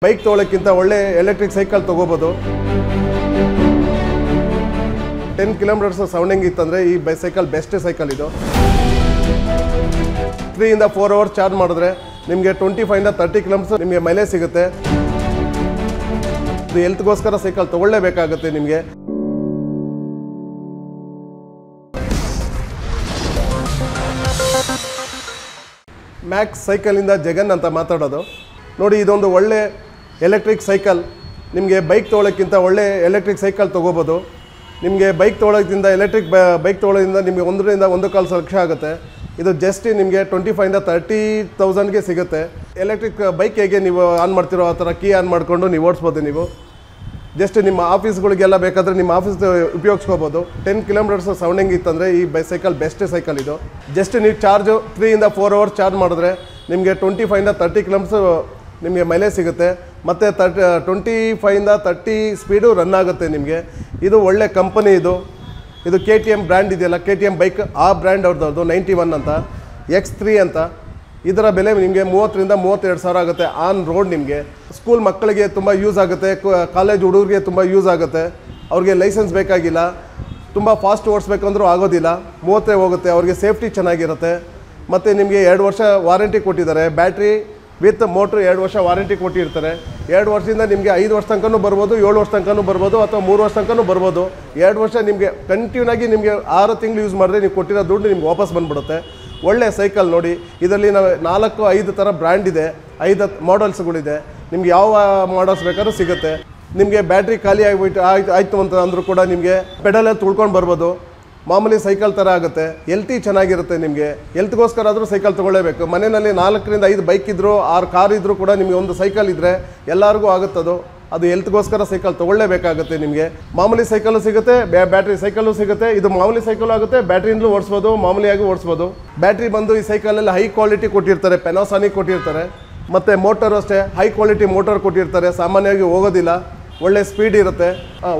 Bike ತೊಗೊಳ್ಳೋಕ್ಕಿಂತ ಒಳ್ಳೆ electric cycle ತೊಗೋಬೋದು. 10 kilometres sounding ಇತ್ತಂದರೆ ಈ ಸೈಕಲ್ ಬೆಸ್ಟ್ ಸೈಕಲ್ ಇದು. 3 ಇಂದ 4 ಅವರ್ಸ್ ಚಾರ್ಜ್ ಮಾಡಿದ್ರೆ ನಿಮಗೆ 25 ಇಂದ 30 ಕಿಲೋಮೀಟರ್ಸ್ ನಿಮಗೆ ಮೈಲೇಜ್ ಸಿಗುತ್ತೆ. ಇದು ಹೆಲ್ತ್ಗೋಸ್ಕರ ಸೈಕಲ್ ತೊಗೊಳ್ಳೇಬೇಕಾಗುತ್ತೆ ನಿಮಗೆ. ಮ್ಯಾಕ್ಸ್ ಸೈಕಲಿಂದ ಜಗನ್ ಅಂತ ಮಾತಾಡೋದು. ನೋಡಿ, ಇದೊಂದು ಒಳ್ಳೆ ಎಲೆಕ್ಟ್ರಿಕ್ ಸೈಕಲ್. ನಿಮಗೆ ಬೈಕ್ ತೊಗೊಳ್ಳೋಕ್ಕಿಂತ ಒಳ್ಳೆ ಎಲೆಕ್ಟ್ರಿಕ್ ಸೈಕಲ್ ತೊಗೋಬೋದು. ನಿಮಗೆ ಬೈಕ್ ತೊಗೊಳ್ಳೋದ್ರಿಂದ ಬೈಕ್ ತೊಗೊಳ್ಳೋದ್ರಿಂದ ನಿಮಗೆ 1.5 ಲಕ್ಷ ಆಗುತ್ತೆ. ಇದು ಜಸ್ಟ್ ನಿಮಗೆ 25 ಇಂದ 30,000ಗೆ ಸಿಗುತ್ತೆ. ಎಲೆಕ್ಟ್ರಿಕ್ ಬೈಕ್ ಹೇಗೆ ನೀವು ಆನ್ ಮಾಡ್ತಿರೋ ಆ ಥರ ಕೀ ಆನ್ ಮಾಡಿಕೊಂಡು ನೀವು ಓಡಿಸ್ಬೋದು. ನೀವು ಜಸ್ಟ್ ನಿಮ್ಮ ಆಫೀಸ್ಗಳಿಗೆಲ್ಲ ಬೇಕಾದರೆ ನಿಮ್ಮ ಆಫೀಸ್ ಉಪಯೋಗಿಸ್ಕೋಬೋದು. 10 ಕಿಲೋಮೀಟರ್ಸ್ ಸೌಂಡಿಂಗ್ ಇತ್ತಂದರೆ ಈ ಸೈಕಲ್ ಬೆಸ್ಟ್ ಸೈಕಲ್ ಇದು. ಜಸ್ಟ್ ನೀವು ಚಾರ್ಜು 3 ಇಂದ 4 ಅವರ್ಸ್ ಚಾರ್ಜ್ ಮಾಡಿದ್ರೆ ನಿಮಗೆ 25 ಇಂದ 30 ಕಿಲೋಮೀಟರ್ಸ್ ನಿಮಗೆ ಮೈಲೇಜ್ ಸಿಗುತ್ತೆ. ಮತ್ತು 25 ಇಂದ 30 ಸ್ಪೀಡು ರನ್ ಆಗುತ್ತೆ ನಿಮಗೆ. ಇದು ಒಳ್ಳೆ ಕಂಪನಿ ಇದು. KTM ಬ್ರ್ಯಾಂಡ್ ಇದೆಯಲ್ಲ, KTM ಬೈಕ್, ಆ ಬ್ರ್ಯಾಂಡ್ ಅವ್ರದ್ದು 91 ಅಂತ, X3 ಅಂತ. ಇದರ ಬೆಲೆ ನಿಮಗೆ 30 ರಿಂದ 32 ಸಾವಿರ ಆಗುತ್ತೆ ಆನ್ ರೋಡ್. ನಿಮಗೆ ಸ್ಕೂಲ್ ಮಕ್ಕಳಿಗೆ ತುಂಬ ಯೂಸ್ ಆಗುತ್ತೆ, ಕಾಲೇಜ್ ಹುಡುಗರಿಗೆ ತುಂಬ ಯೂಸ್ ಆಗುತ್ತೆ. ಅವ್ರಿಗೆ ಲೈಸೆನ್ಸ್ ಬೇಕಾಗಿಲ್ಲ, ತುಂಬ ಫಾಸ್ಟ್ ಓಡಿಸ್ಬೇಕಂದ್ರೂ ಆಗೋದಿಲ್ಲ, 30 ಹೋಗುತ್ತೆ. ಅವ್ರಿಗೆ ಸೇಫ್ಟಿ ಚೆನ್ನಾಗಿರುತ್ತೆ. ಮತ್ತು ನಿಮಗೆ 2 ವರ್ಷ ವಾರಂಟಿ ಕೊಟ್ಟಿದ್ದಾರೆ. ಬ್ಯಾಟ್ರಿ ವಿತ್ ಮೋಟ್ರ್ 2 ವರ್ಷ ವಾರಂಟಿ ಕೊಟ್ಟಿರ್ತಾರೆ. 2 ವರ್ಷದಿಂದ ನಿಮಗೆ 5 ವರ್ಷ ತನಕನೂ ಬರ್ಬೋದು, 7 ವರ್ಷ ತನಕನೂ ಬರ್ಬೋದು, ಅಥವಾ 3 ವರ್ಷ ತನಕನೂ ಬರ್ಬೋದು. 2 ವರ್ಷ ನಿಮಗೆ ಕಂಟಿನ್ಯೂನಾಗಿ ನಿಮಗೆ 6 ತಿಂಗಳು ಯೂಸ್ ಮಾಡಿದ್ರೆ ನೀವು ಕೊಟ್ಟಿರೋ ದುಡ್ಡು ನಿಮ್ಗೆ ವಾಪಸ್ ಬಂದುಬಿಡುತ್ತೆ. ಒಳ್ಳೆ ಸೈಕಲ್ ನೋಡಿ. ಇದರಲ್ಲಿ ನಾವು 4-5 ಥರ ಬ್ರ್ಯಾಂಡ್ ಇದೆ, 5 ಮಾಡೆಲ್ಸ್ಗಳಿದೆ. ನಿಮ್ಗೆ ಯಾವ ಮಾಡಲ್ಸ್ ಬೇಕಾದ್ರೂ ಸಿಗುತ್ತೆ. ನಿಮಗೆ ಬ್ಯಾಟ್ರಿ ಖಾಲಿ ಆಗಿಬಿಟ್ಟು ಆಯಿತು ಅಂತ ಅಂದರೂ ಕೂಡ ನಿಮಗೆ ಪೆಡಲಲ್ಲಿ ತುಳ್ಕೊಂಡು ಬರ್ಬೋದು. ಮಾಮೂಲಿ ಸೈಕಲ್ ಥರ ಆಗುತ್ತೆ. ಹೆಲ್ತಿ ಚೆನ್ನಾಗಿರುತ್ತೆ. ನಿಮಗೆ ಹೆಲ್ತ್ಗೋಸ್ಕರ ಆದರೂ ಸೈಕಲ್ ತೊಗೊಳ್ಳೇಬೇಕು. ಮನೆಯಲ್ಲಿ 4 ರಿಂದ 5 ಬೈಕ್ ಇದ್ದರೂ 6 ಕಾರ್ ಇದ್ದರೂ ಕೂಡ ನಿಮಗೆ ಒಂದು ಸೈಕಲ್ ಇದ್ದರೆ ಎಲ್ಲರಿಗೂ ಆಗುತ್ತದು. ಅದು ಹೆಲ್ತ್ಗೋಸ್ಕರ ಸೈಕಲ್ ತೊಗೊಳ್ಳೇಬೇಕಾಗುತ್ತೆ. ನಿಮಗೆ ಮಾಮೂಲಿ ಸೈಕಲ್ಲು ಸಿಗುತ್ತೆ, ಬ್ಯಾಟ್ರಿ ಸೈಕಲ್ಲು ಸಿಗುತ್ತೆ. ಇದು ಮಾಮೂಲಿ ಸೈಕಲ್ ಆಗುತ್ತೆ, ಬ್ಯಾಟ್ರಿಯಿಂದಲೂ ಓಡಿಸ್ಬೋದು, ಮಾಮೂಲಿಯಾಗಿ ಓಡಿಸ್ಬೋದು. ಬ್ಯಾಟ್ರಿ ಬಂದು ಈ ಸೈಕಲಲ್ಲಿ ಹೈ ಕ್ವಾಲಿಟಿ ಕೊಟ್ಟಿರ್ತಾರೆ, ಪೆನಾಸಾನಿಕ್ ಕೊಟ್ಟಿರ್ತಾರೆ. ಮತ್ತು ಮೋಟರ್ ಅಷ್ಟೇ ಹೈ ಕ್ವಾಲಿಟಿ ಮೋಟರ್ ಕೊಟ್ಟಿರ್ತಾರೆ. ಸಾಮಾನ್ಯವಾಗಿ ಹೋಗೋದಿಲ್ಲ, ಒಳ್ಳೆ ಸ್ಪೀಡ್ ಇರುತ್ತೆ.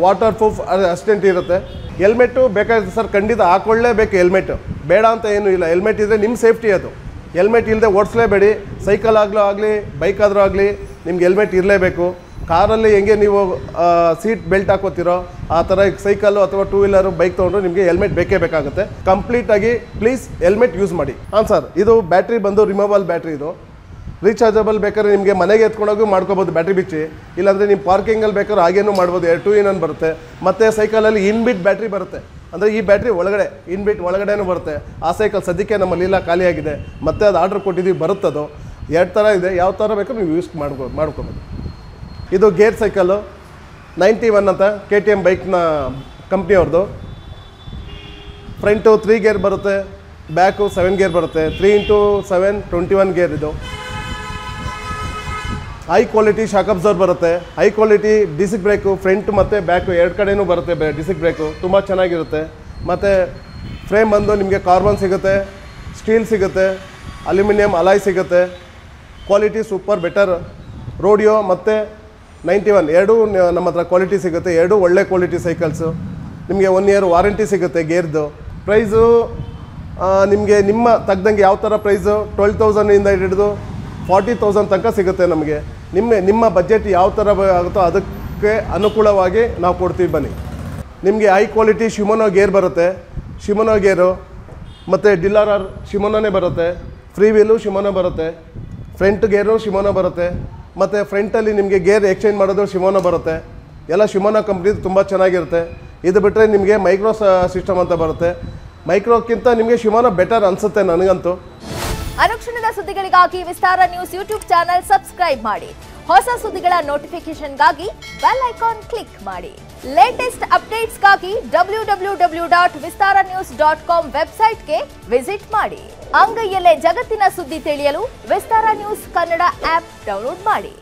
ವಾಟರ್ ಪ್ರೂಫ್ ಅಸಿಸ್ಟೆಂಟ್ ಇರುತ್ತೆ. ಹೆಲ್ಮೆಟ್ಟು ಬೇಕಾಗುತ್ತೆ ಸರ್, ಖಂಡಿತ ಹಾಕೊಳ್ಳೇಬೇಕು. ಹೆಲ್ಮೆಟ್ಟು ಬೇಡ ಅಂತ ಏನೂ ಇಲ್ಲ. ಹೆಲ್ಮೆಟ್ ಇದ್ದರೆ ನಿಮ್ಮ ಸೇಫ್ಟಿ ಅದು. ಹೆಲ್ಮೆಟ್ ಇಲ್ಲದೆ ಓಡಿಸ್ಲೇಬೇಡಿ. ಸೈಕಲ್ ಆಗಲಿ ಬೈಕ್ ಆದರೂ ಆಗಲಿ ನಿಮ್ಗೆ ಹೆಲ್ಮೆಟ್ ಇರಲೇಬೇಕು. ಕಾರಲ್ಲಿ ಹೆಂಗೆ ನೀವು ಸೀಟ್ ಬೆಲ್ಟ್ ಹಾಕೋತಿರೋ ಆ ಥರ ಸೈಕಲ್ಲು ಅಥವಾ 2 ವೀಲರು ಬೈಕ್ ತೊಗೊಂಡ್ರು ನಿಮಗೆ ಹೆಲ್ಮೆಟ್ ಬೇಕೇ ಬೇಕಾಗುತ್ತೆ. ಕಂಪ್ಲೀಟಾಗಿ ಪ್ಲೀಸ್ ಹೆಲ್ಮೆಟ್ ಯೂಸ್ ಮಾಡಿ. ಹಾಂ ಸರ್, ಇದು ಬ್ಯಾಟ್ರಿ ಬಂದು ರಿಮೂವಲ್ ಬ್ಯಾಟ್ರಿ. ಇದು ರೀಚಾರ್ಜಬಲ್ ಬೇಕಾದ್ರೆ ನಿಮಗೆ ಮನೆಗೆ ಎತ್ಕೊಂಡೋಗಿ ಮಾಡ್ಕೋಬೋದು ಬ್ಯಾಟ್ರಿ ಬಿಚ್ಚಿ. ಇಲ್ಲಾಂದರೆ ನಿಮ್ಮ ಪಾರ್ಕಿಂಗಲ್ಲಿ ಬೇಕಾದ್ರೆ ಹಾಗೇನೂ ಮಾಡ್ಬೋದು. 2 in 1 ಬರುತ್ತೆ. ಮತ್ತು ಸೈಕಲಲ್ಲಿ ಇನ್ಬಿಟ್ ಬ್ಯಾಟ್ರಿ ಬರುತ್ತೆ. ಅಂದರೆ ಈ ಬ್ಯಾಟ್ರಿ ಒಳಗಡೆ ಇನ್ಬಿಟ್ ಒಳಗಡೆನೂ ಬರುತ್ತೆ. ಆ ಸೈಕಲ್ ಸದ್ಯಕ್ಕೆ ನಮ್ಮಲ್ಲಿಲ್ಲ, ಖಾಲಿಯಾಗಿದೆ. ಮತ್ತೆ ಅದು ಆರ್ಡ್ರ್ ಕೊಟ್ಟಿದ್ದೀವಿ, ಬರುತ್ತದು. 2 ಥರ ಇದೆ. ಯಾವ ಥರ ಬೇಕಾದ್ರೂ ನೀವು ಯೂಸ್ ಮಾಡ್ಕೋಬೋದು. ಇದು ಗೇರ್ ಸೈಕಲ್ಲು 91 ಅಂತ, KTM ಬೈಕ್ನ ಕಂಪ್ನಿಯವ್ರದ್ದು. ಫ್ರಂಟು 3 ಗೇರ್ ಬರುತ್ತೆ, ಬ್ಯಾಕು 7 ಗೇರ್ ಬರುತ್ತೆ. 3x7 21 ಗೇರ್ ಇದು. ಹೈ ಕ್ವಾಲಿಟಿ ಶಾಕ್ ಅಬ್ಸರ್ವ್ ಬರುತ್ತೆ. High quality disc brake, front ಮತ್ತು ಬ್ಯಾಕು 2 ಕಡೆಯೂ ಬರುತ್ತೆ ಡಿಸ್ಕ್ ಬ್ರೇಕು. ತುಂಬ ಚೆನ್ನಾಗಿರುತ್ತೆ. ಮತ್ತು ಫ್ರೇಮ್ ಬಂದು ನಿಮಗೆ ಕಾರ್ಬನ್ ಸಿಗುತ್ತೆ, ಸ್ಟೀಲ್ ಸಿಗುತ್ತೆ, ಅಲ್ಯೂಮಿನಿಯಂ ಅಲಾಯ್ ಸಿಗುತ್ತೆ. Quality super better. ರೋಡಿಯೋ ಮತ್ತು 91 ಎರಡೂ ನಮ್ಮ ಹತ್ರ ಕ್ವಾಲಿಟಿ ಸಿಗುತ್ತೆ. 2 ಒಳ್ಳೆ ಕ್ವಾಲಿಟಿ ಸೈಕಲ್ಸು. ನಿಮಗೆ 1 year ವಾರಂಟಿ ಸಿಗುತ್ತೆ ಗೇರ್ದು. ಪ್ರೈಸು ನಿಮಗೆ ನಿಮ್ಮ ತಗ್ದಂಗೆ ಯಾವ ಥರ ಪ್ರೈಸು 12,000ಇಂದ ಹಿಡಿದು 40,000 ತನಕ ಸಿಗುತ್ತೆ ನಮಗೆ. ನಿಮ್ಮ ಬಜೆಟ್ ಯಾವ ಥರ ಆಗುತ್ತೋ ಅದಕ್ಕೆ ಅನುಕೂಲವಾಗಿ ನಾವು ಕೊಡ್ತೀವಿ, ಬನ್ನಿ. ನಿಮಗೆ ಹೈ ಕ್ವಾಲಿಟಿ ಶಿಮೋನೋ ಗೇರ್ ಬರುತ್ತೆ, ಶಿಮೋನೋ ಗೇರು. ಮತ್ತು ಡಿಲ್ಲರ್ ಶಿಮೋನೋನೇ ಬರುತ್ತೆ. ಫ್ರೀ ವೀಲು ಶಿಮೋನೋ ಬರುತ್ತೆ. ಫ್ರಂಟ್ ಗೇರು ಶಿಮೋನೋ ಬರುತ್ತೆ. ಮತ್ತು ಫ್ರಂಟಲ್ಲಿ ನಿಮಗೆ ಗೇರ್ ಎಕ್ಸ್ಚೇಂಜ್ ಮಾಡೋದು ಶಿಮೋನೋ ಬರುತ್ತೆ. ಎಲ್ಲ ಶಿಮೋನೋ ಕಂಪ್ನಿದು ತುಂಬ ಚೆನ್ನಾಗಿರುತ್ತೆ. ಇದು ಬಿಟ್ಟರೆ ನಿಮಗೆ ಮೈಕ್ರೋ ಸಿಸ್ಟಮ್ ಅಂತ ಬರುತ್ತೆ. ಮೈಕ್ರೋಕ್ಕಿಂತ ನಿಮಗೆ ಶಿಮೋನೋ ಬೆಟರ್ ಅನಿಸುತ್ತೆ ನನಗಂತೂ. ಅನುಕ್ಷಣದ ಸುದ್ದಿಗಳಿಗಾಗಿ ವಿಸ್ತಾರ ನ್ಯೂಸ್ ಯೂಟ್ಯೂಬ್ ಚಾನೆಲ್ ಸಬ್ಸ್ಕ್ರೈಬ್ ಮಾಡಿ. ಹೊಸ ಸುದ್ದಿಗಳ ನೋಟಿಫಿಕೇಶನ್ಗಾಗಿ ಬೆಲ್ ಐಕಾನ್ ಕ್ಲಿಕ್ ಮಾಡಿ. ಲೇಟೆಸ್ಟ್ ಅಪ್ಡೇಟ್ಸ್ಗಾಗಿ www.vistaranews.com ವೆಬ್ಸೈಟ್ಗೆ ವಿಸಿಟ್ ಮಾಡಿ. ಅಂಗೈಯಲ್ಲೇ ಜಗತ್ತಿನ ಸುದ್ದಿ ತಿಳಿಯಲು ವಿಸ್ತಾರ ನ್ಯೂಸ್ ಕನ್ನಡ ಆಪ್ ಡೌನ್ಲೋಡ್ ಮಾಡಿ.